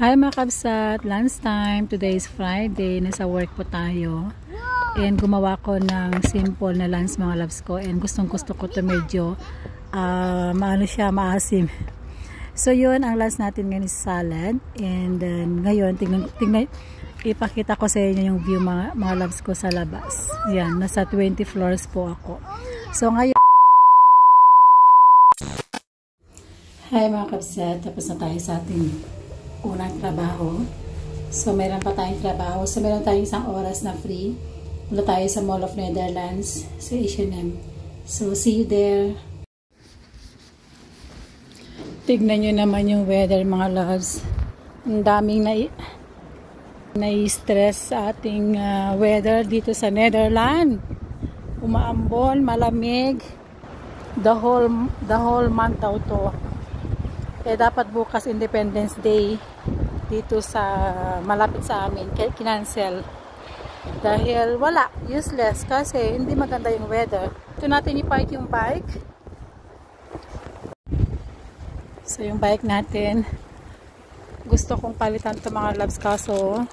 Hi mga kabsat, lunch time. Today is Friday. Nasa work po tayo. And gumawa ko ng simple na lunch mga loves ko. And gustong gusto ko to medyo maano siya, maasim. So yun, ang lunch natin ngayon is salad. And then ngayon, tingnan, ipakita ko sa inyo yung view mga loves ko sa labas. Yan, nasa 20 floors po ako. So ngayon, hi mga kabsat, tapos na tayo sa ating unang trabaho. So meron pa tayong trabaho. So meron tayong isang oras na free. Mula tayo sa Mall of Netherlands sa H&M. So see you there. Tignan nyo naman yung weather mga loves. Ang daming nai-stress sa ating weather dito sa Netherlands. Umaambon, malamig. The whole month daw to. Eh dapat bukas Independence Day dito sa malapit sa amin, kinancel dahil wala, useless kasi hindi maganda yung weather. Ito natin i-park yung bike. So yung bike natin gusto kong palitan to mga loves, kaso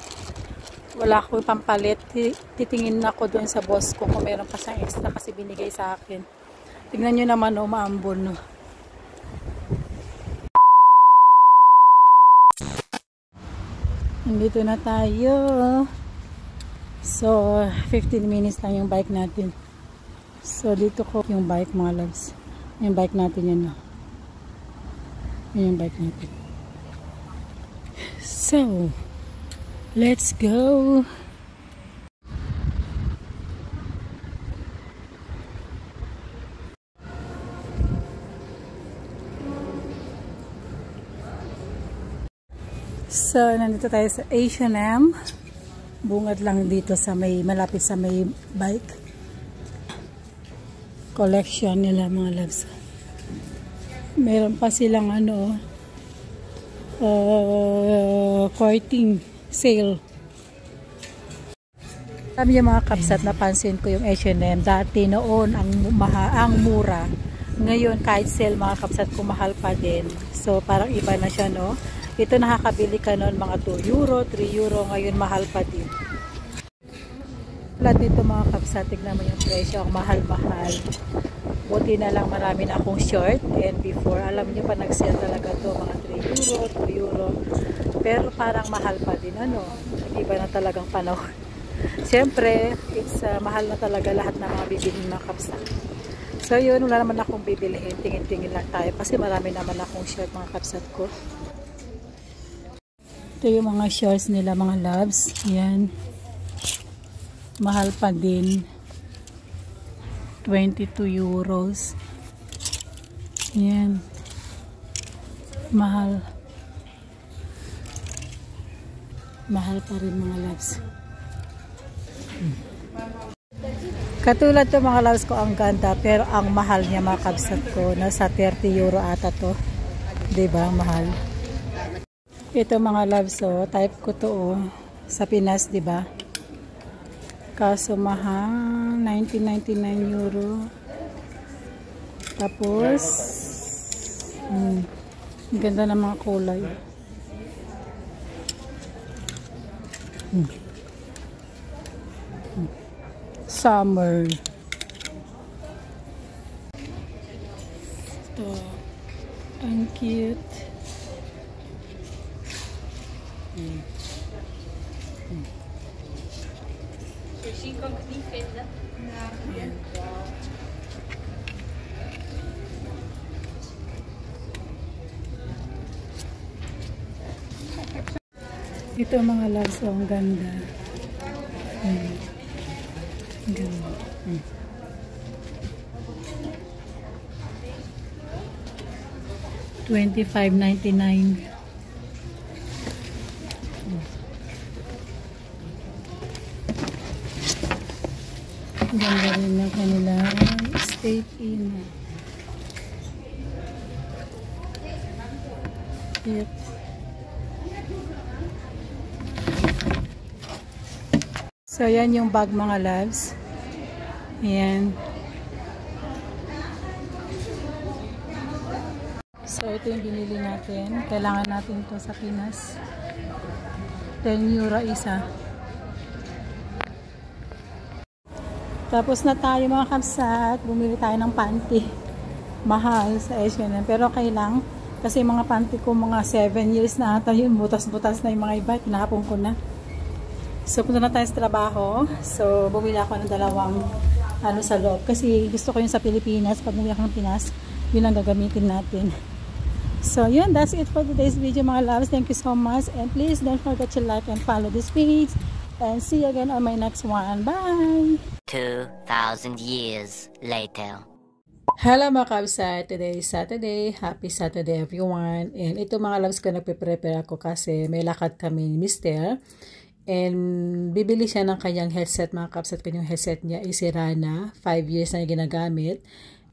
wala akong pampalit. Titingin ako dun sa boss ko kung meron pa siyang extra kasi binigay sa akin. Tignan nyo naman, maambon no. Nandito na tayo. So, 15 minutes lang yung bike natin. So, dito ko yung bike mga loves. Yung bike natin yan. Yan yung bike natin. So, let's go. So, nandito tayo sa H&M. Bungad lang dito sa malapit sa may bike collection nila mga loves. Meron pa silang courting sale. Sabi niyo mga kabsat, napansin ko yung H&M. Dati noon ang mura. Ngayon kahit sale mga kabsat, kumahal pa din. So parang iba na siya no. Ito nakakabili ka noon mga 2 euro, 3 euro. Ngayon mahal pa din. Lahat dito mga kabsat, tignan mo yung presyo. Ang mahal-mahal. Buti na lang marami na akong short. And before, alam niyo pa nag-sale talaga to mga 3 euro, 2 euro. Pero parang mahal pa din. Iba na talagang panahon. Siyempre, mahal na talaga lahat ng mga bibilhin mga kabsat. So yun, wala naman akong bibilihin. Tingin-tingin lang tayo. Kasi marami naman akong short mga kabsat ko. Ito yung mga shorts nila mga loves. Yan. Mahal pa din. 22 euros. Yan. Mahal. Mahal pa rin mga loves. Katulad to mga loves ko, ang ganda. Pero ang mahal niya mga kabsat ko. Nasa 30 euro ata to. Diba? Mahal. Ito mga loves, type ko to sa Pinas, 'di ba? Kaso mahal, 1999 euro. Tapos ang ganda ng mga kulay. Summer. Ito, ang cute. Misschien kan ik het niet vinden. Ja. Ito mga loves, ang ganda. Ganda. 25.99. Ganda rin na kanila State Inn. Yep. So yan yung bag mga loves. Ayan. So So, ito yung binili natin. Kailangan natin to sa Pinas. 10 euro isa. Tapos na tayo mga kapsat. Bumili tayo ng panty. Mahal sa H&M. Pero okay lang. Kasi mga panty ko mga 7 years na ata yun. Butas-butas na yung mga iba. Tinapon ko na. So, punta na tayo sa trabaho. So, bumili ako ng dalawang sa loob. Kasi gusto ko yung sa Pilipinas. Pag bumili ako ng Pinas, yun ang gagamitin natin. So, yun. That's it for today's video, mga loves. Thank you so much. And please don't forget to like and follow this page. And see you again on my next one. Bye! 2,000 years later. Hello mga kabsat. Today is Saturday. Happy Saturday everyone. And ito mga loves ko, nagpe-prepare ako kasi may lakad kami ni Mr. And bibili siya ng kanyang headset mga kabsat. Kanyang headset niya isira na. 5 years na ginagamit.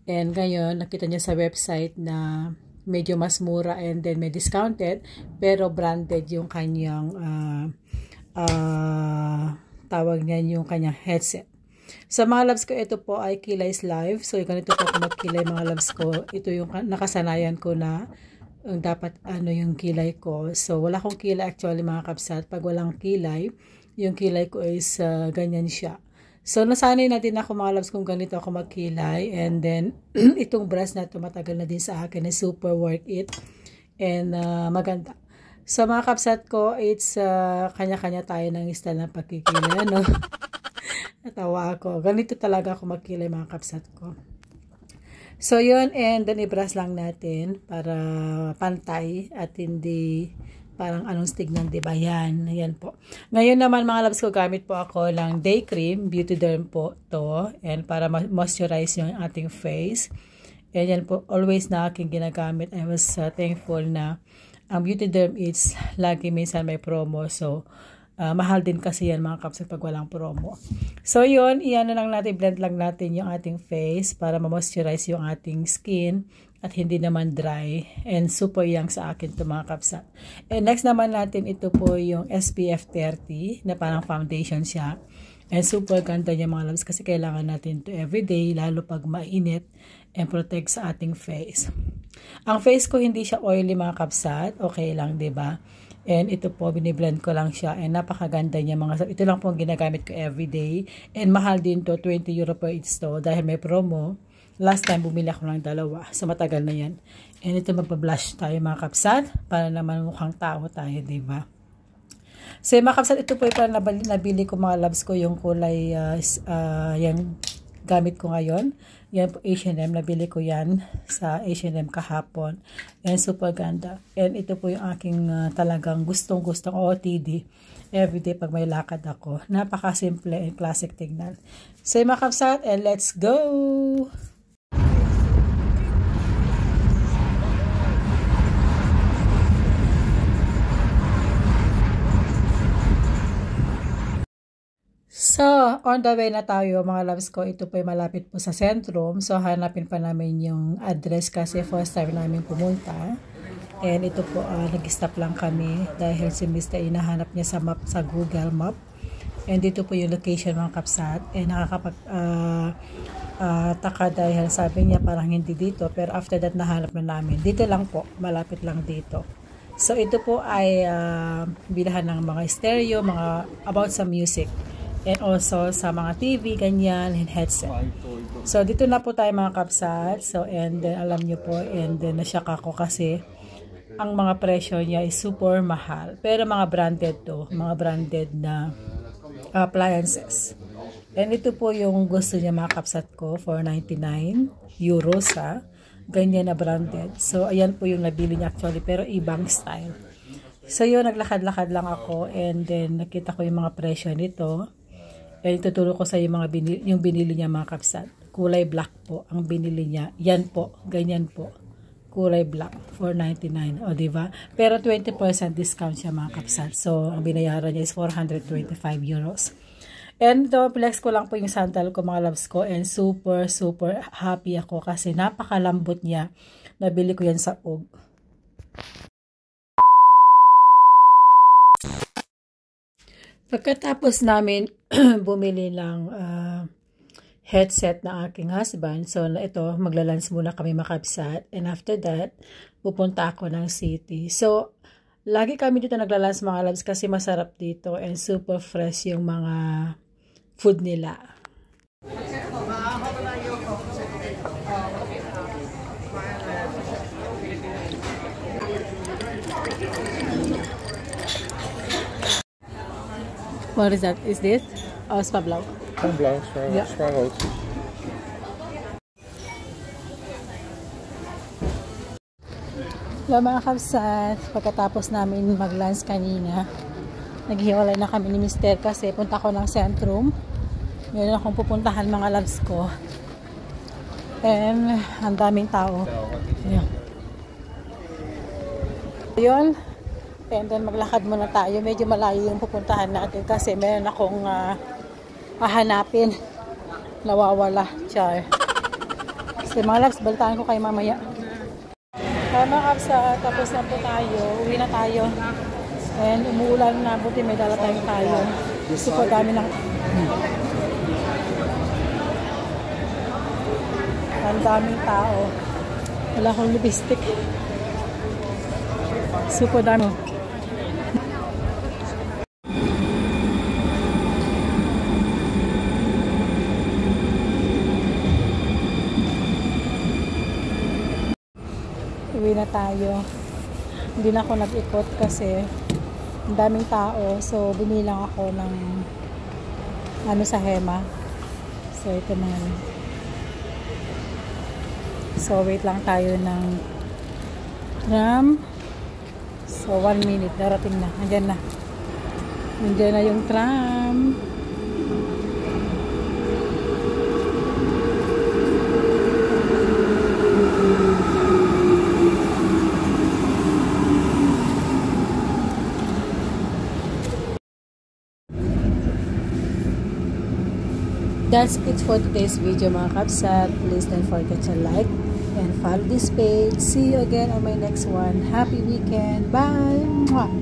And ngayon, nakita niya sa website na medyo mas mura and then may discounted pero branded yung kanyang tawag niyan yung kanyang headset. So mga loves ko, ito po ay Kilay's Live. So ganito po ako magkilay mga loves ko. Ito yung nakasanayan ko na dapat yung kilay ko. So wala akong kilay actually mga kapsat. Pag walang kilay, yung kilay ko is ganyan siya. So, nasanay na din ako mga loves kung ganito ako magkilay. And then, itong brush na ito matagal na din sa akin. Is super worth it. And maganda. So, mga kapsat ko, it's kanya-kanya tayo ng style ng pagkikilay. No? Natawa ako. Ganito talaga ako magkilay mga kapsat ko. So, yun. And then, i-brush lang natin para pantay at hindi parang anong stignan, diba? Yan po. Ngayon naman mga loves ko, gamit po ako ng day cream, Beauty Derm po to, and para moisturize yung ating face. And yan po, always na aking ginagamit. I was thankful na ang Beauty Derm is lagi minsan may promo. So, mahal din kasi yan mga kapsat pag walang promo. So, yun, iyan na lang natin, blend lang natin yung ating face para ma-moisturize yung ating skin at hindi naman dry, and super young sa akin to mga kapsat. And next naman natin, ito po yung SPF 30 na parang foundation siya, and super ganda niya mga loves kasi kailangan natin to everyday, lalo pag mainit, and protect sa ating face. Ang face ko hindi siya oily mga kapsat, okay lang, diba? And ito po, biniblend ko lang siya, and napakaganda niya mga. Ito lang po ang ginagamit ko everyday, and mahal din to, 20 euro per each to, dahil may promo. Last time, bumili ako ng dalawa. So, matagal na yan. And ito, magpa-blush tayo mga kapsat. Para naman mukhang tao tayo, diba? So, mga kapsat, ito po yung nabili ko mga loves ko. Yung kulay, yung gamit ko ngayon. Yan po, H&M. Nabili ko yan sa H&M kahapon. And super ganda. And ito po yung aking talagang gustong-gustong OOTD. Everyday pag may lakad ako. Napaka-simple and classic tignan. So, mga kapsat, and let's go! So, on the way na tayo mga loves ko. Ito po ay malapit po sa Centrum. So, hanapin pa namin yung address kasi first time namin pumunta. And ito po, nag-stop lang kami dahil si Mr. inahanap niya sa map, sa Google Map. And dito po yung location mga kapsat. And taka dahil sabi niya parang hindi dito. Pero after that, nahanap na namin. Dito lang po, malapit lang dito. So, ito po ay bilahan ng mga stereo, mga about sa music. And also sa mga TV, ganyan, and headset. So, dito na po tayo mga kapsat. So, and then, alam nyo po, and then, nasyak ako kasi ang mga presyo niya is super mahal. Pero mga branded to. Mga branded na appliances. And ito po yung gusto niya mga kapsat ko for 99 euros ha. Ganyan na branded. So, ayan po yung nabili niya actually. Pero ibang style. So, yun, naglakad-lakad lang ako. And then, nakita ko yung mga presyo nito. And ituturo ko sa yung mga binili niya mga kapsat. Kulay black po ang binili niya. Yan po, ganyan po. Kulay black, 499. O, diba? Pero 20% discount siya mga kapsat. So, ang binayaran niya is 425 euros. And ito, flex ko lang po yung sandal ko mga loves ko. And super, super happy ako kasi napakalambot niya. Nabili ko yan sa UG. Pagkatapos namin bumili ng headset na aking husband. So, ito, maglalunch muna kami makabsat. And after that, pupunta ako ng city. So, lagi kami dito naglalunch mga loves kasi masarap dito and super fresh yung mga food nila. What is that? Is this? Oh, spablaw. Spablaw, yeah. Sprouts. Hello mga kabsat, pagkatapos namin mag-lunch kanina, naghiwalay na kami ni Mr. kasi punta ko ng Centrum. Meron akong pupuntahan mga loves ko. And ang daming tao. Ayan. Yun. And then maglakad muna tayo. Medyo malayo yung pupuntahan natin kasi meron akong hahanapin. Nawawala. Char. Kasi mga loves, balitaan ko kayo mamaya. Mga kapsa, tapos na po tayo. Uwi na tayo. And umuulan na. Buti may dala tayong tayo. Super dami ng... Ang daming tao. Wala akong lipstick. Super dami. Uwi na tayo. Hindi na ako nag-ikot kasi ang daming tao. So, bumilang ako ng sa Hema. So, ito mga. So, wait lang tayo ng tram. So, 1 minute. Darating na. Andyan na. Andyan na yung tram. That's it for today's video mga kapsat. Please don't forget to like and follow this page. See you again on my next one. Happy weekend. Bye! Mwah!